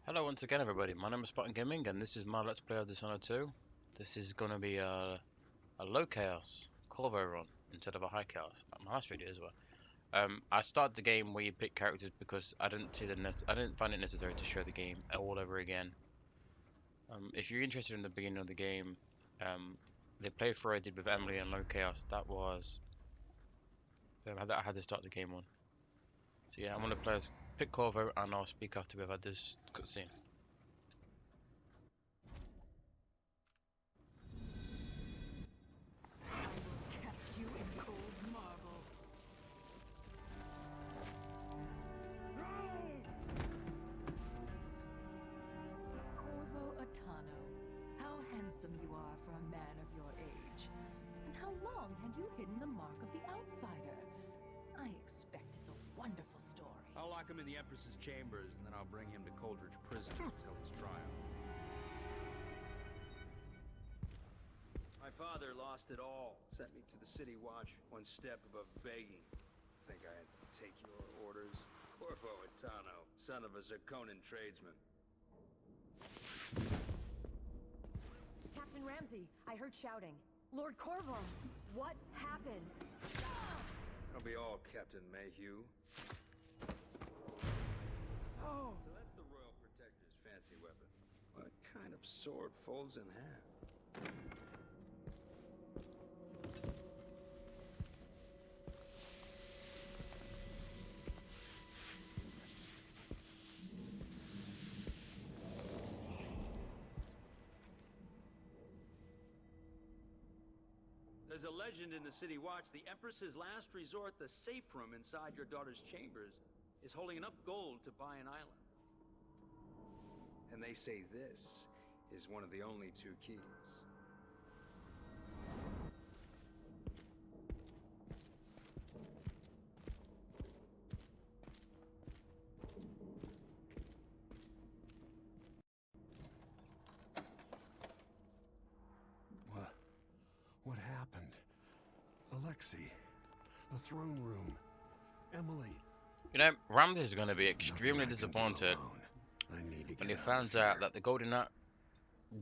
Hello once again everybody, my name is Spartan Gaming and this is my Let's Play of Dishonored 2. This is going to be a low chaos Corvo run instead of a high chaos, like my last video as well. I started the game where you pick characters because I didn't find it necessary to show the game all over again. If you're interested in the beginning of the game, the playthrough I did with Emily and low chaos, that was I had to start the game on. So yeah, I'm going to pick Corvo and I'll speak after we've had this cutscene. Cast you in cold marble. Corvo Atano, how handsome you are for a man of your age. And how long had you hidden the mark of the outsider? I expect it's a wonderful story. I'll lock him in the Empress's chambers, and then I'll bring him to Coldridge Prison to tell his trial. My father lost it all. Sent me to the City Watch, one step above begging. Think I had to take your orders? Corvo Atano, son of a Zirconan tradesman. Captain Ramsey, I heard shouting. Lord Corvo, what happened? That'll be all, Captain Mayhew. Oh, so that's the Royal Protector's fancy weapon. What kind of sword folds in half? There's a legend in the City Watch. The Empress's last resort, the safe room inside your daughter's chambers, is holding enough gold to buy an island. And they say this is one of the only two keys. What happened? Alexei, the throne room, Emily. You know, Ramsey's going to be extremely disappointed when he finds out that the gold in that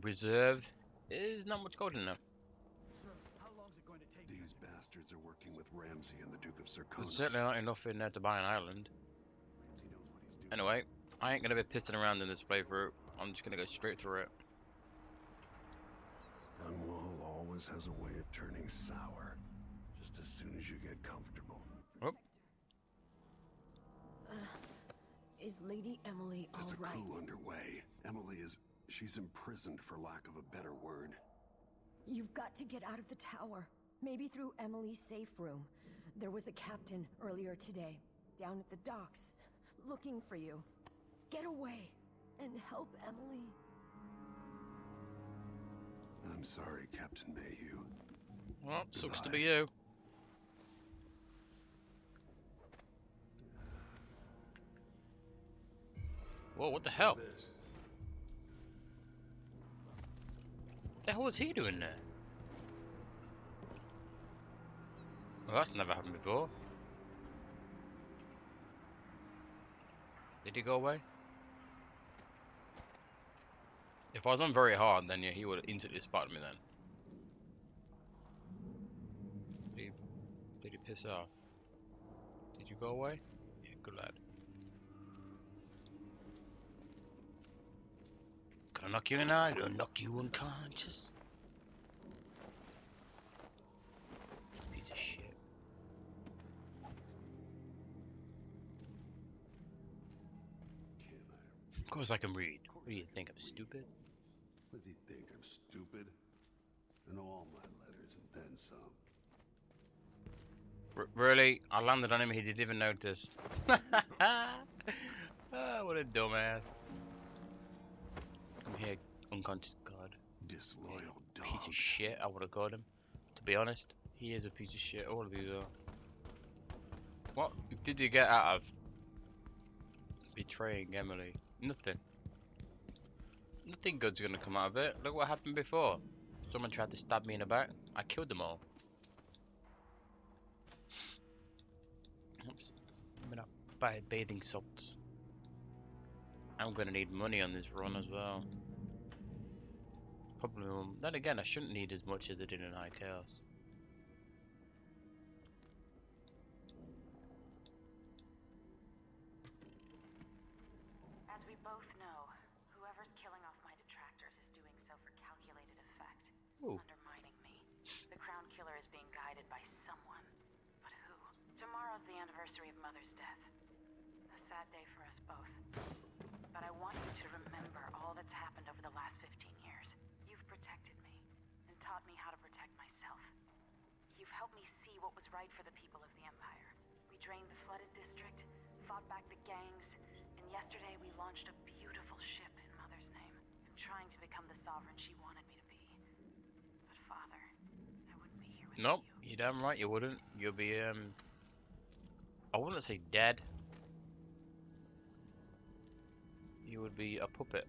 reserve is not much gold in there. These bastards are working with Ramsey and the Duke of Zirconia. There's certainly not enough in there to buy an island. Anyway, I ain't going to be pissing around in this playthrough. I'm just going to go straight through it. Dunwall always has a way of turning sour, just as soon as you get comfortable. Oh. Is Lady Emily all There's a right? coup underway. She's imprisoned for lack of a better word. You've got to get out of the tower. Maybe through Emily's safe room. There was a captain earlier today, down at the docks, looking for you. Get away and help Emily. I'm sorry, Captain Mayhew. Well, sucks to Goodbye. be you. Whoa, what the hell? What the hell was he doing there? Well, that's never happened before. Did he go away? If I was on very hard, then yeah, he would have instantly spotted me then. Did he piss off? Did you go away? Yeah, good lad. Can I knock you in the eye? I'll knock you unconscious. Piece of shit. Of course I can read. What do you think? I'm stupid? What do you think? I'm stupid? I know all my letters and then some. Really? I landed on him, he didn't even notice. Oh, what a dumbass. Come here, unconscious god. Disloyal dog. Piece of shit, I would have called him. To be honest, he is a piece of shit. All of these are. What did you get out of betraying Emily? Nothing. Nothing good's gonna come out of it. Look what happened before. Someone tried to stab me in the back. I killed them all. Oops. I'm gonna buy bathing salts. I'm gonna need money on this run as well. Probably. Then again, I shouldn't need as much as I did in High Chaos. As we both know, whoever's killing off my detractors is doing so for calculated effect, Ooh. undermining me. The Crown Killer is being guided by someone. But who? Tomorrow's the anniversary of Mother's death. A sad day for us both. But I want you to remember all that's happened over the last 15 years. You've protected me, and taught me how to protect myself. You've helped me see what was right for the people of the Empire. We drained the flooded district, fought back the gangs, and yesterday we launched a beautiful ship in Mother's name. I'm trying to become the sovereign she wanted me to be. But Father, I wouldn't be here without Nope, you. you're damn right you wouldn't. You'll be I wouldn't say dead. You would be a puppet.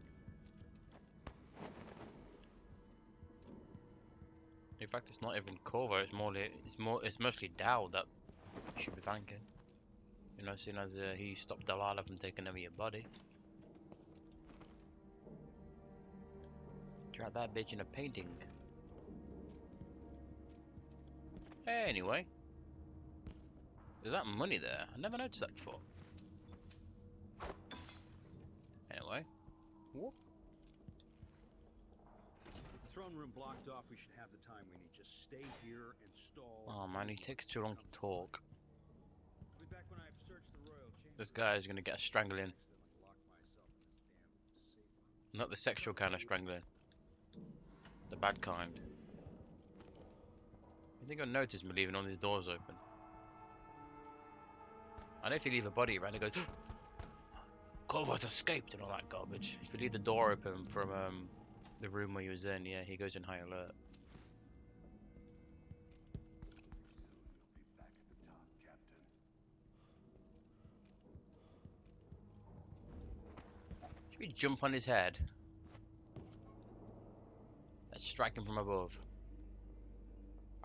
In fact, it's not even Corvo. It's mostly Dow that you should be thanking. You know, seeing as he stopped Delilah from taking over your body. Drop that bitch in a painting. Anyway, there's that money there. I never noticed that before. Anyway, whoop. With the throne room blocked off, we should have the time we need. Just stay here and stall. Oh man, he takes too long to talk. I'll be back when I've searched the royal chamber. This guy is gonna get a strangling. Next, I'll lock myself in this damn safe room. Not the sexual kind of strangling. The bad kind. You think he'll notice me leaving all these doors open? I know if you leave a body around, it goes, Corvo's escaped and all that garbage. If you leave the door open from the room where he was in, yeah, he goes in high alert. You'll be back at the top, Captain. Should we jump on his head? Let's strike him from above.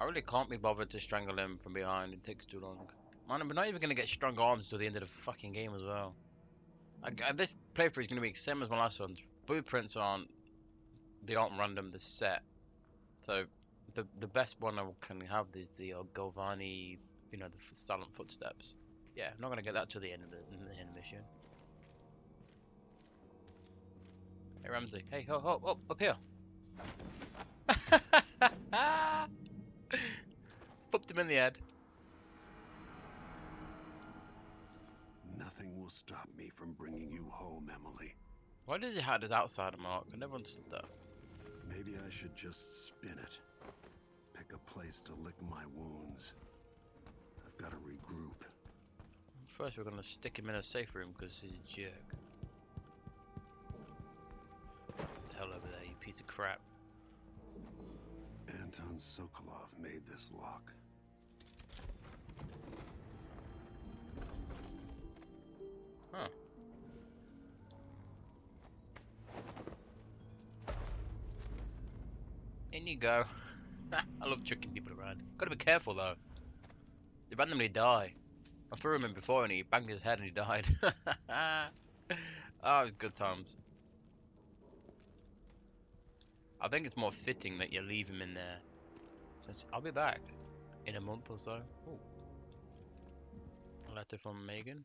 I really can't be bothered to strangle him from behind. It takes too long. Man, I'm not even going to get strong arms till the end of the fucking game as well. This playthrough is going to be the same as my last ones. Blueprints aren't random, they're set. So the best one I can have is the Galvani, you know, the silent footsteps. Yeah, I'm not going to get that till the end of the mission. Hey Ramsey, hey, ho, up here. Popped him in the head. Nothing will stop me from bringing you home, Emily. Why does he have his outsider mark? I never understood that. Maybe I should just spin it. Pick a place to lick my wounds. I've got to regroup. First we're gonna stick him in a safe room because he's a jerk. What the hell over there, you piece of crap. Anton Sokolov made this lock. Huh. In you go. I love tricking people around. Gotta be careful though. They randomly die. I threw him in before and he banged his head and he died. Oh, it was good times. I think it's more fitting that you leave him in there. I'll be back in a month or so. Ooh. A letter from Megan.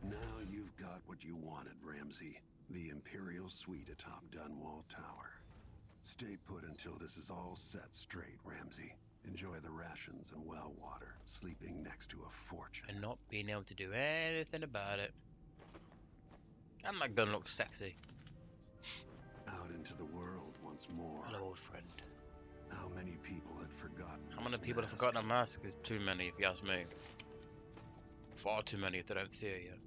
Now you've got what you wanted, Ramsey. The Imperial Suite atop Dunwall Tower. Stay put until this is all set straight, Ramsey. Enjoy the rations and well water, sleeping next to a fortune. And not being able to do anything about it. I'm not gonna look sexy. Out into the world once more. Hello, old friend. How many people had forgotten? How many this people have mask? forgotten a mask is too many, if you ask me. Far too many if they don't see it yet.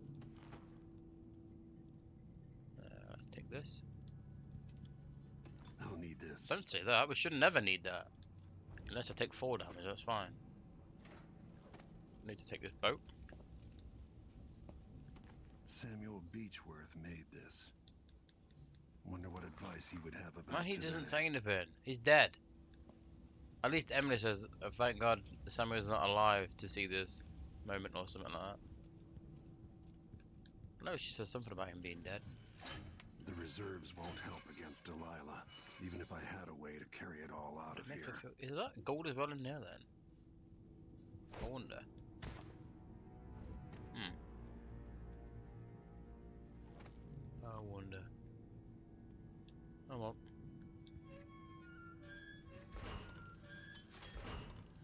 Let's take this. I'll need this. Don't say that. We should never need that. Unless I take 4 damage, that's fine. I need to take this boat. Samuel Beechworth made this. Wonder what advice he would have about Man, he doesn't today. say anything. He's dead. At least Emily says, thank God Samuel's not alive to see this moment or something like that. No, she says something about him being dead. The reserves won't help against Delilah, even if I had a way to carry it all out of here. Is that gold as well in there then? I wonder. I wonder. Oh well.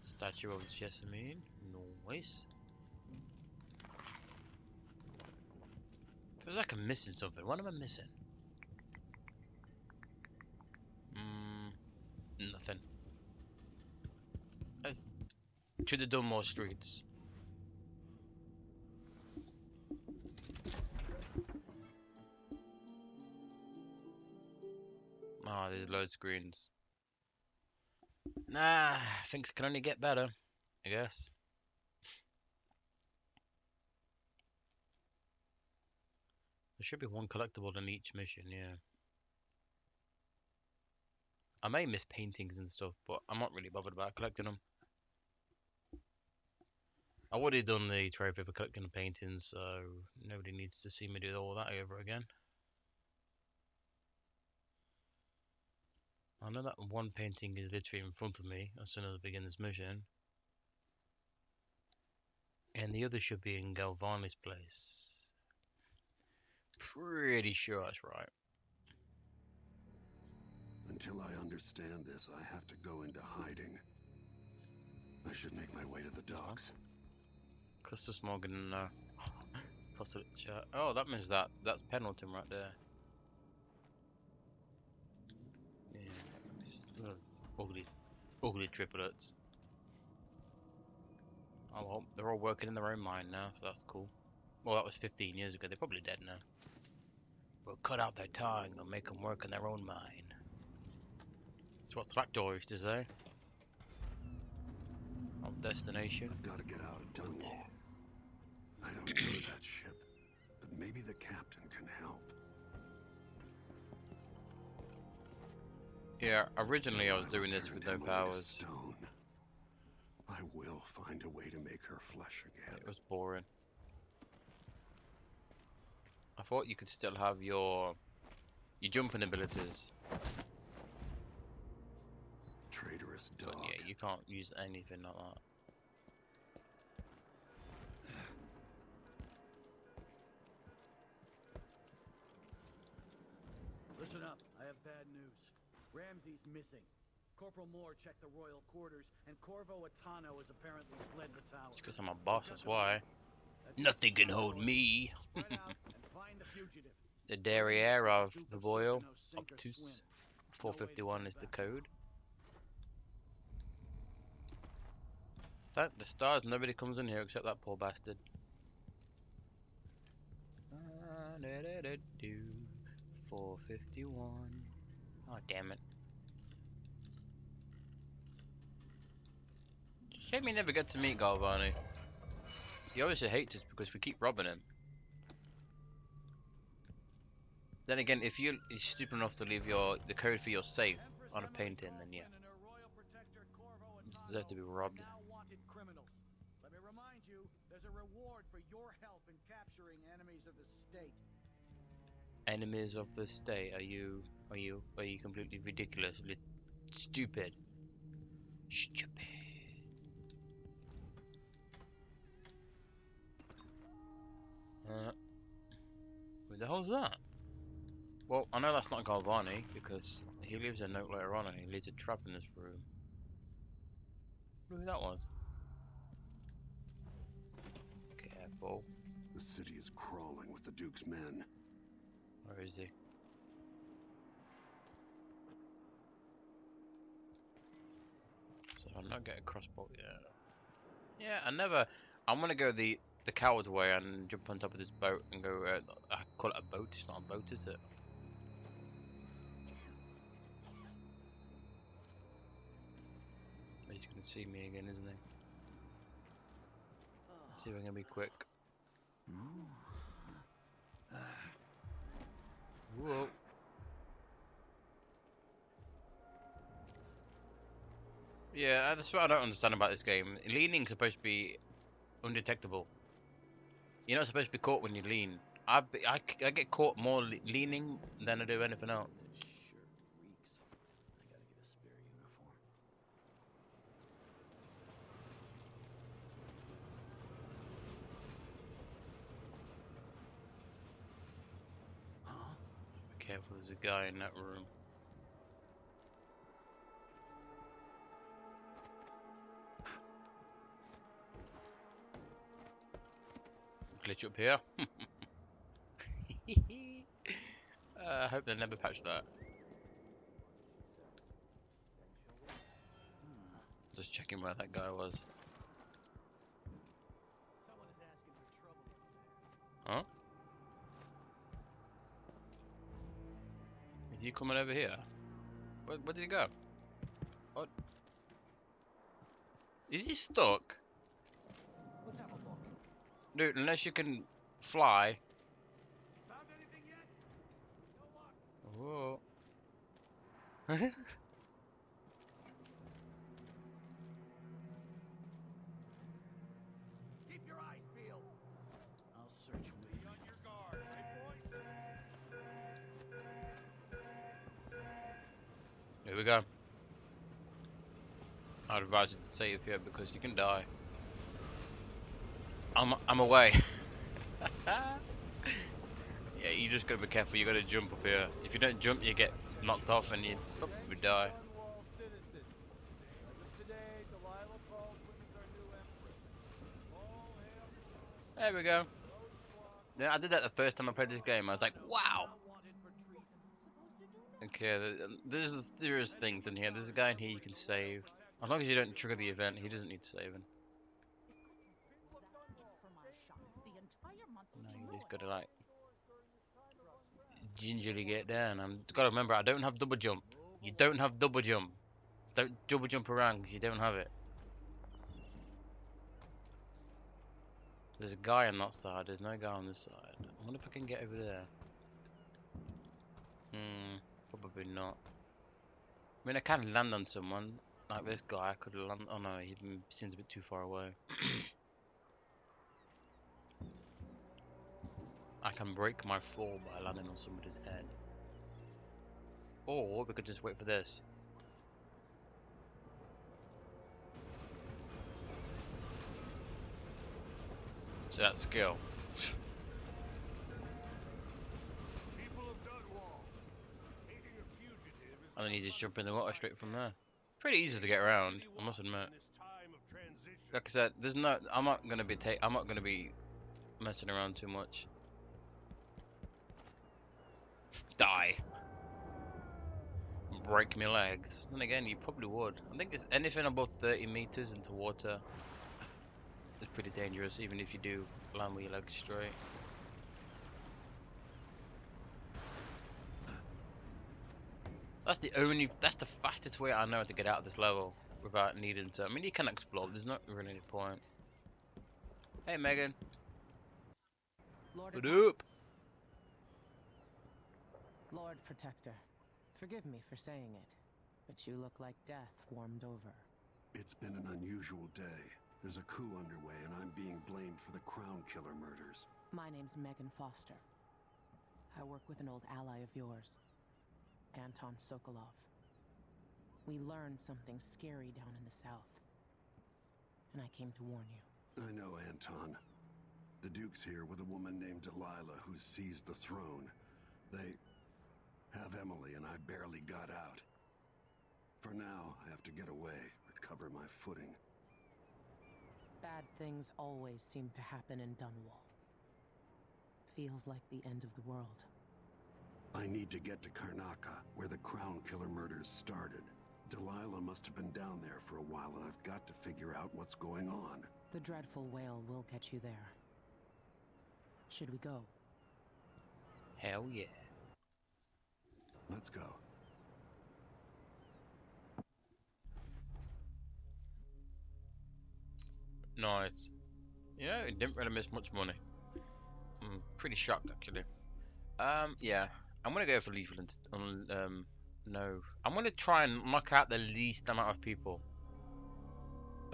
Statue of Jessamine. Nice. Feels like I'm missing something. What am I missing? Nothing. Let's to the Dunwall streets. Ah, there's loads of screens. Nah, things can only get better, I guess. There should be one collectible in each mission, yeah. I may miss paintings and stuff, but I'm not really bothered about collecting them. I would have done the trophy for collecting the paintings, so nobody needs to see me do all that over again. I know that one painting is literally in front of me as soon as I begin this mission. And the other should be in Galvani's place. Pretty sure that's right. Until I understand this, I have to go into hiding. I should make my way to the docks. Cluster smog and possible chat. Oh, that means that's Pendleton right there. Yeah, ugly triplets. Oh well, they're all working in their own mine now, so that's cool. Well, that was 15 years ago. They're probably dead now. We'll cut out their tongue and make them work in their own mine. That's what Traktor used to say. Of destination. I've got to get out of Dunwall. I don't know that ship, but maybe the captain can help. Yeah, originally I was doing this with no powers. Stone. I will find a way to make her flesh again. It was boring. I thought you could still have your jumping abilities. Traitorous dog. But yeah, you can't use anything like that. Listen up, I have bad news. Ramsey's missing. Corporal Moore checked the royal quarters, and Corvo Atano has apparently fled the tower. It's because I'm a boss, that's why. Nothing can hold me. The derriere of the boil. Obtuse. 451 is the code. Thank the stars, nobody comes in here except that poor bastard. 451. Oh, damn it. Shame we never get to meet Galvani. He obviously hates us because we keep robbing him. Then again, if you're stupid enough to leave the code for your safe on a painting, then yeah, you deserve to be robbed. Let me remind you, there's a reward for your help in capturing enemies of the state. Enemies of the state? Are you completely ridiculously stupid? Stupid. Who the hell's that? Well, I know that's not Galvani because he leaves a note later on and he leaves a trap in this room. Who that was? Careful. The city is crawling with the Duke's men. Where is he? So I'm not getting a crossbow yet. Yeah, I'm gonna go the coward's way and jump on top of this boat and go. I call it a boat. It's not a boat, is it? He's gonna see me again, isn't he? See if I'm gonna be quick. Whoa. Yeah, that's what I don't understand about this game. Leaning's supposed to be undetectable. You're not supposed to be caught when you lean. I get caught more leaning than I do anything else. This shirt reeks. I gotta get a spare uniform. Huh? Be careful, there's a guy in that room. Glitch up here. I hope they never patch that. Just checking where that guy was. Someone is asking for trouble over Huh? Is he coming over here? Where did he go? What? Is he stuck? Let's have a look. Dude, unless you can fly. Found anything yet? Whoa. Keep your eyes peeled. I'll search with you. On your guard, right, boy? Here we go. I'd advise you to save here because you can die. I'm away. Yeah, you just gotta be careful. You gotta jump up here. If you don't jump, you get knocked off and you probably die. Dunwall citizen. As of today, Delilah calls women our new empress. All hail There we go. Yeah, I did that the first time I played this game. I was like, wow. Okay, there is things in here. There's a guy in here you can save. As long as you don't trigger the event, he doesn't need saving. No, you just gotta like gingerly get down. I'm gotta remember, I don't have double jump. You don't have double jump. Don't double jump around because you don't have it. There's a guy on that side. There's no guy on this side. I wonder if I can get over there. Probably not. I mean, I can land on someone like this guy. I could land. Oh no, he seems a bit too far away. I can break my fall by landing on somebody's head. Or we could just wait for this. So that's skill. People of Dunwall. Aiding a fugitive is And then you just jump in the water straight from there. Pretty easy to get around, I must admit. in this time of transition. Like I said, there's no. I'm not gonna be messing around too much. Die. Break my legs. Then again, you probably would. I think it's anything above 30 meters into water is pretty dangerous, even if you do land with your legs straight. That's the fastest way I know to get out of this level without needing to. I mean, you can explore, there's not really any point. Hey, Megan. Lord What up? Lord Protector, forgive me for saying it, but you look like death warmed over. It's been an unusual day. There's a coup underway and I'm being blamed for the Crown Killer murders. My name's Megan Foster. I work with an old ally of yours, Anton Sokolov. We learned something scary down in the south, and I came to warn you. I know, Anton. The Duke's here with a woman named Delilah who seized the throne. They have Emily and I barely got out. For now, I have to get away, recover my footing. Bad things always seem to happen in Dunwall. Feels like the end of the world. I need to get to Karnaca, where the Crown Killer murders started. Delilah must have been down there for a while, and I've got to figure out what's going on. The dreadful whale will get you there. Should we go? Hell yeah. Let's go. Nice. You know, it didn't really miss much money. I'm pretty shocked actually. Yeah, I'm gonna go for lethal. No, I'm gonna try and knock out the least amount of people.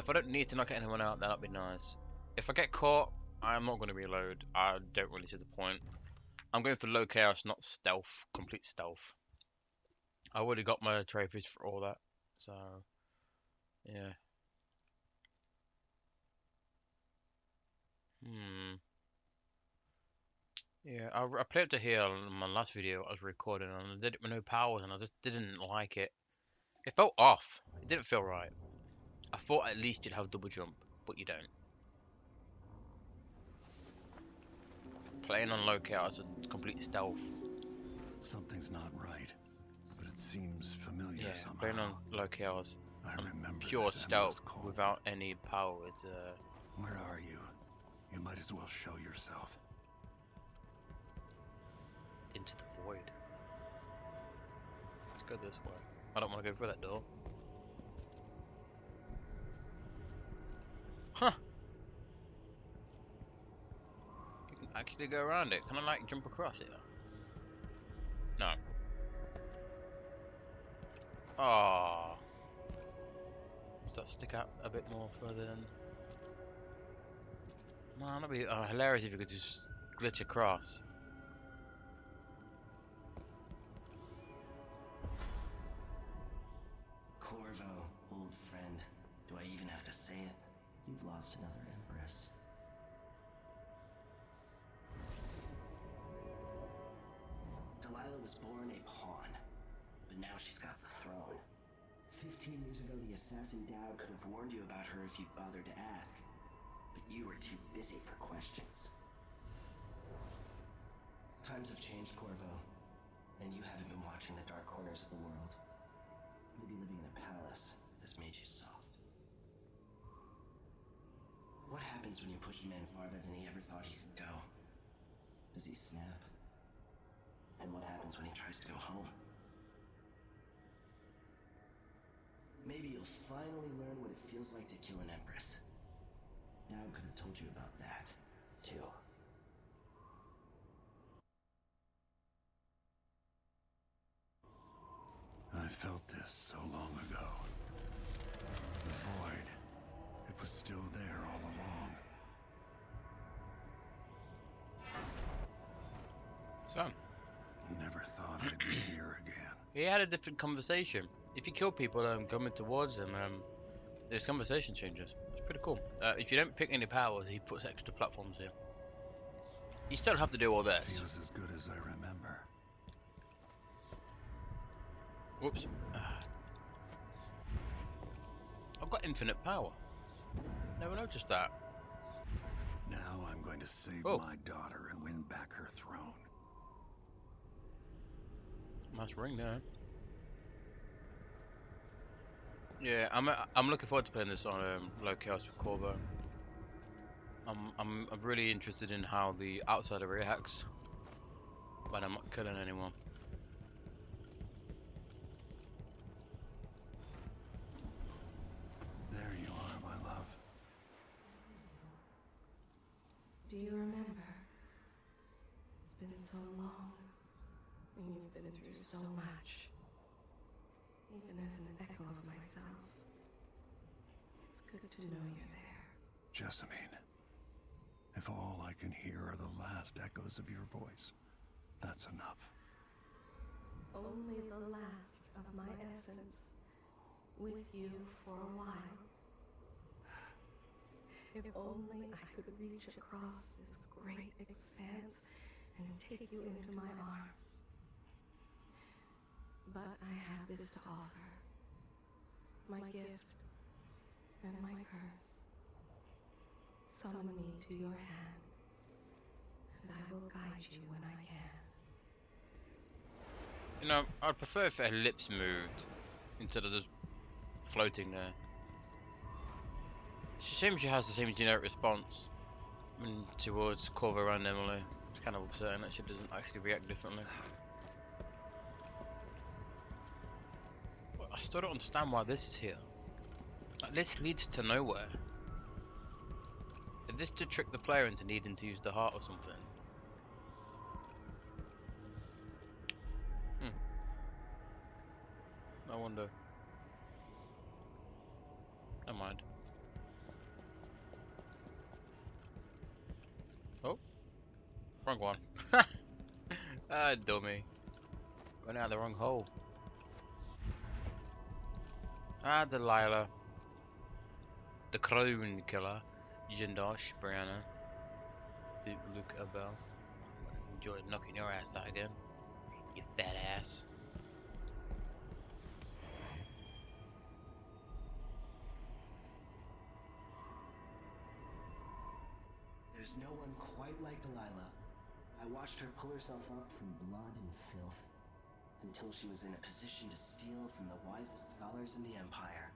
If I don't need to knock anyone out, that'd be nice. If I get caught, I'm not going to reload. I don't really see the point. I'm going for low chaos, not stealth, complete stealth. I already got my trophies for all that, so yeah. Yeah, I played up to here on my last video I was recording, and I did it with no powers, and I just didn't like it. It felt off. It didn't feel right. I thought at least you'd have double jump, but you don't. Playing on low chaos and complete stealth. Something's not right, but it seems familiar Yeah, somehow. playing on low chaos I and remember pure this endless stealth call. without any power. It's Where are you? You might as well show yourself. into the void. Let's go this way. I don't want to go through that door. Huh. You can actually go around it. Can I like jump across it? No. Ah. Does that stick out a bit more further than? Man, that'd be hilarious if you could just glitch across. Corvo, old friend. Do I even have to say it? You've lost another empress. Delilah was born a pawn, but now she's got the throne. 15 years ago, the assassin Dao could have warned you about her if you'd bothered to ask, but you were too busy for questions. Times have changed, Corvo, and you haven't been watching the dark corners of the world. Maybe living in a palace has made you soft. What happens when you push a man farther than he ever thought he could go? Does he snap? And what happens when he tries to go home? Maybe you'll finally learn what it feels like to kill an empress. Dao could have told you about that, too. I felt this so long ago. The void. It was still there all along. Son. Never thought I'd be here again. He had a different conversation. If you kill people coming towards him, his conversation changes. It's pretty cool. If you don't pick any powers, he puts extra platforms here. You still have to do all this. Feels as good as I remember. Whoops. I've got infinite power. Never noticed that. Now I'm going to save Oh. my daughter and win back her throne. Nice ring there. Yeah, I'm looking forward to playing this on low chaos with Corvo. I'm really interested in how the outsider reacts when I'm not killing anyone. There you are, my love. Do you remember? It's been so long, and you've been through so much. Even as an echo of myself, it's good to know you're there. Jessamine, if all I can hear are the last echoes of your voice, that's enough. Only the last of my essence, with you for a while. If only I could reach across this great expanse and take you into my arms. But I have this to offer. My gift and my curse. Summon me to your hand, and I will guide you when I can. You know, I'd prefer if her lips moved instead of just floating there. It's a shame she has the same generic response towards Corvo and Emily. It's kind of upsetting that she doesn't actually react differently. I still don't understand why this is here. Like, this leads to nowhere. Is this to trick the player into needing to use the heart or something? I wonder. Never mind. Wrong one. Ah, dummy. Went out the wrong hole. Ah, Delilah. The Crown Killer. Jindosh, Brianna. Luke Abel. Enjoy knocking your ass out again. You fat ass. There's no one quite like Delilah. I watched her pull herself up from blood and filth until she was in a position to steal from the wisest scholars in the Empire.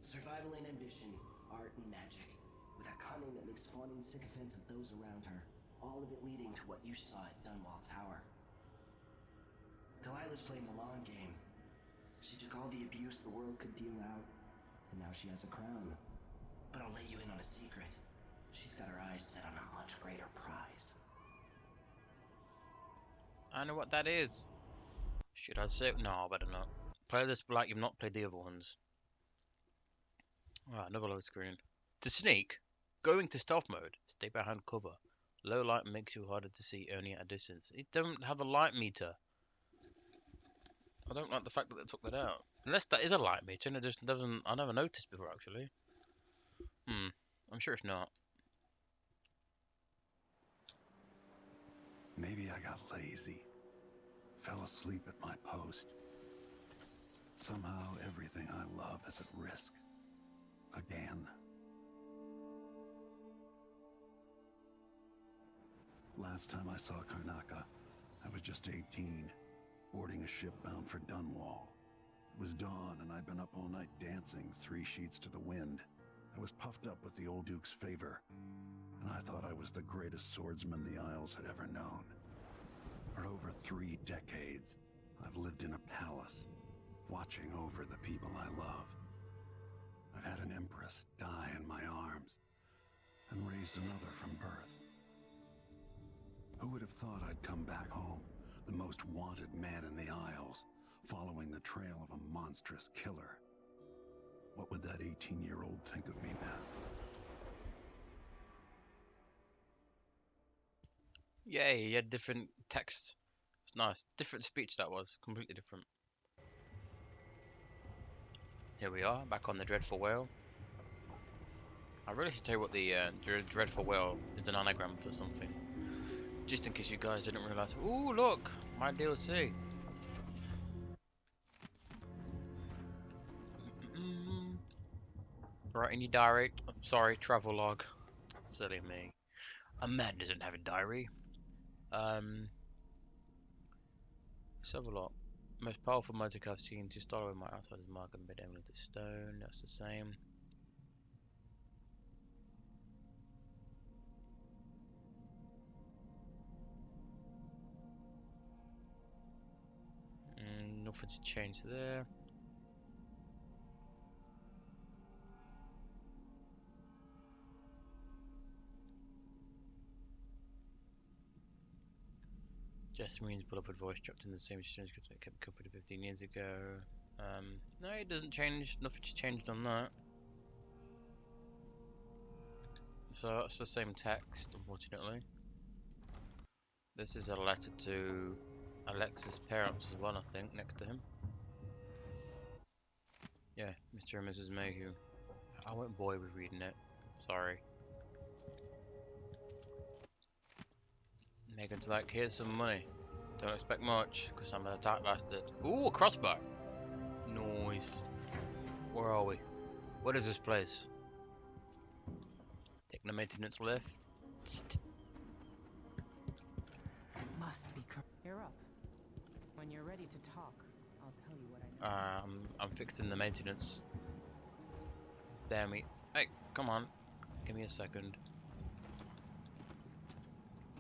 Survival and ambition, art and magic, with a cunning that makes fawning sycophants of those around her, all of it leading to what you saw at Dunwall Tower. Delilah's playing the long game. She took all the abuse the world could deal out, and now she has a crown. But I'll let you in on a secret. She's got her eyes set on a much greater prize. I know what that is. Should I say? No, I better not. Play this like you've not played the other ones. Ah, another load screen. To sneak, going to stealth mode. Stay behind cover. Low light makes you harder to see only at a distance. It don't have a light meter. I don't like the fact that they took that out. Unless that is a light meter and it just doesn't. I never noticed before actually. I'm sure it's not. Maybe I got lazy. Fell asleep at my post. Somehow everything I love is at risk. Again. Last time I saw Karnaca, I was just 18, boarding a ship bound for Dunwall. It was dawn and I'd been up all night dancing 3 sheets to the wind. I was puffed up with the old Duke's favor, and I thought I was the greatest swordsman the Isles had ever known. For over 3 decades, I've lived in a palace, watching over the people I love. I've had an empress die in my arms, and raised another from birth. Who would have thought I'd come back home, the most wanted man in the Isles, following the trail of a monstrous killer? What would that 18-year-old think of me now? Yay, he had different text. It's nice. Different speech that was. Completely different. Here we are, back on the Dreadful Whale. I really should tell you what the Dreadful Whale is an anagram for something. Just in case you guys didn't realise. Ooh, look! My DLC. Write in your diary. Oh, sorry, travel log. Silly me. A man doesn't have a diary. Let's have a look. Most powerful magic I've seen to start with my outsider's mark and made emerald to stone. That's the same. Nothing's changed there. Jasmine's beloved voice dropped in the same strange because it kept covered 15 years ago. No, it doesn't change. Nothing's changed on that. So it's the same text, unfortunately. This is a letter to Alex's parents as well, I think, next to him. Yeah, Mr. and Mrs. Mayhew. I went boy with reading it. Sorry. Megan's like, here's some money. Don't expect much, because I'm a tight bastard. Ooh, a crossbow! Nice. Where are we? What is this place? Taking the maintenance lift. Must be. You're up. When you're ready to talk, I'll tell you what I know. I'm fixing the maintenance. Spare me. Hey, come on. Give me a second.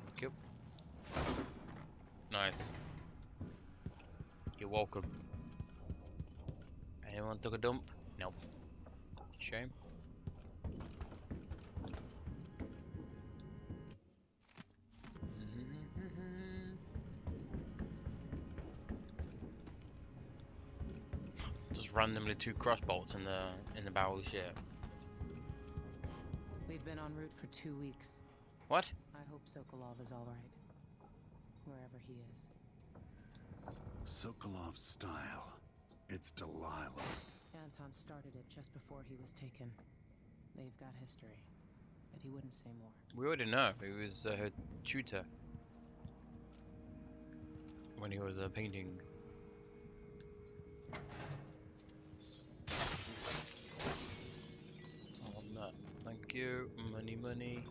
Thank you. Nice. You're welcome. Anyone took a dump? Nope. Shame. Just randomly 2 crossbolts in the barrel of the ship. We've been en route for 2 weeks. What? I hope Sokolov is all right, wherever he is. Sokolov's style. It's Delilah. Anton started it just before he was taken. They've got history, but he wouldn't say more. We already know. He was her tutor when he was painting. I want that. Thank you. Money, money.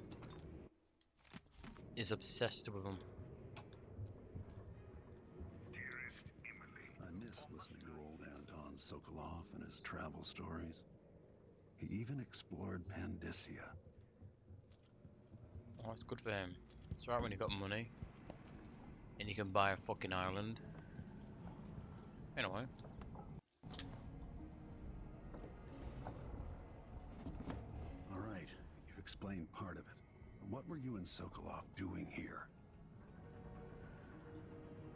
Is obsessed with him. I miss listening to old Anton Sokolov and his travel stories. He even explored Pandyssia. Oh, it's good for him. It's right when you got money and you can buy a fucking island. Anyway. All right, you've explained part of it. What were you and Sokolov doing here?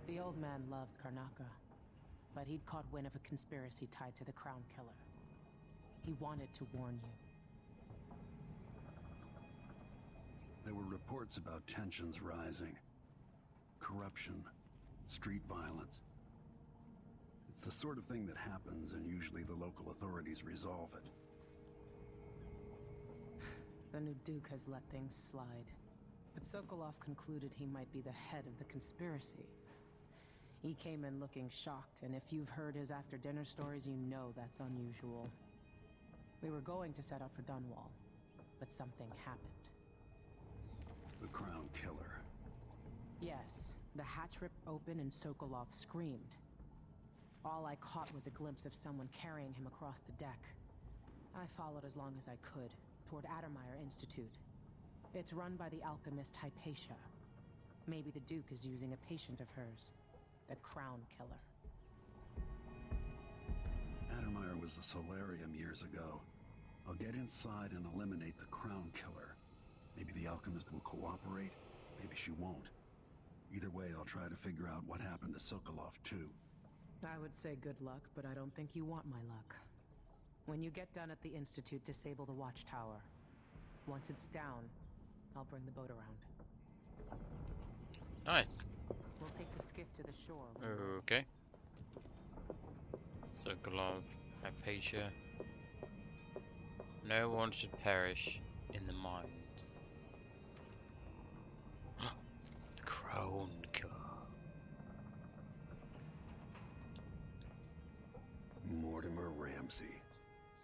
The old man loved Karnaka, but he'd caught wind of a conspiracy tied to the Crown Killer. He wanted to warn you. There were reports about tensions rising. Corruption, street violence. It's the sort of thing that happens, and usually the local authorities resolve it. The new Duke has let things slide, but Sokolov concluded he might be the head of the conspiracy. He came in looking shocked, and if you've heard his after-dinner stories, you know that's unusual. We were going to set out for Dunwall, but something happened. The Crown Killer. Yes, the hatch ripped open and Sokolov screamed. All I caught was a glimpse of someone carrying him across the deck. I followed as long as I could, toward Addermeyer Institute. It's run by the alchemist Hypatia. Maybe the Duke is using a patient of hers, the Crown Killer. Addermeyer was a solarium years ago. I'll get inside and eliminate the Crown Killer. Maybe the alchemist will cooperate, maybe she won't. Either way, I'll try to figure out what happened to Sokolov, too. I would say good luck, but I don't think you want my luck. When you get done at the Institute, disable the watchtower. Once it's down, I'll bring the boat around. Nice. We'll take the skiff to the shore. Okay. Sokolov, Hypatia. No one should perish in the mines. The Crown Killer. Mortimer Ramsey,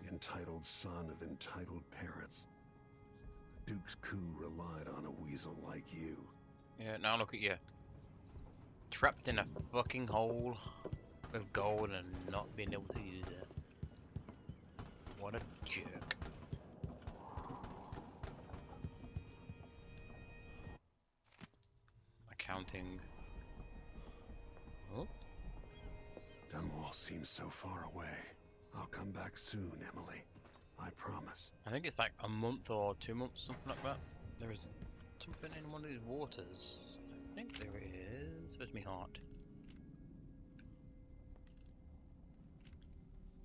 the entitled son of entitled parents. The Duke's coup relied on a weasel like you. Yeah, now look at you. Trapped in a fucking hole with gold and not being able to use it. What a jerk. Accounting. Oh. Dunwall seems so far away. I'll come back soon, Emily. I promise. I think it's like a month or 2 months, something like that. There is something in one of these waters. I think there is. Where's my heart?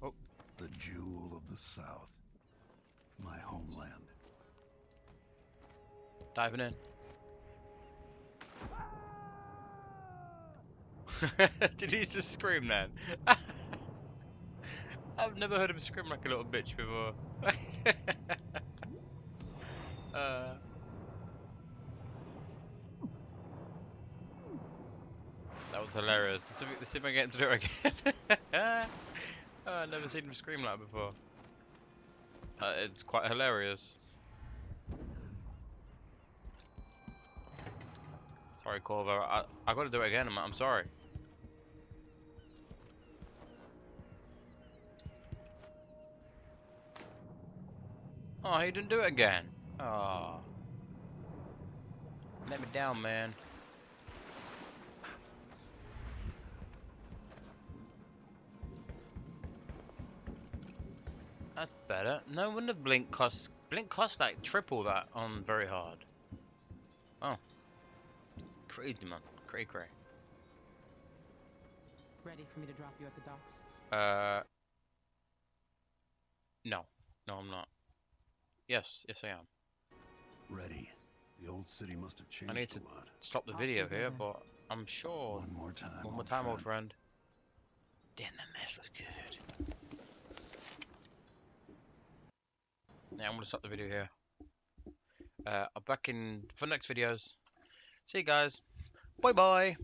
Oh. The jewel of the South. My homeland. Diving in. Did he just scream then? I've never heard him scream like a little bitch before. That was hilarious. Let's see if I get to do it again. Oh, I've never seen him scream like that before. It's quite hilarious. Sorry, Corvo. I gotta do it again. I'm sorry. Oh, he didn't do it again. Oh. Let me down, man. That's better. No wonder Blink costs like triple that on very hard. Oh. Crazy, man. Cray. Ready for me to drop you at the docks? No. No, I'm not. Yes, I am. Ready. The old city must have changed I need to a lot. stop the Off video we go here, then. but I'm sure. One more time, One more time, old friend. Damn, that mess looks good. Yeah, I'm gonna stop the video here. I'm back in for next videos. See you guys. Bye bye.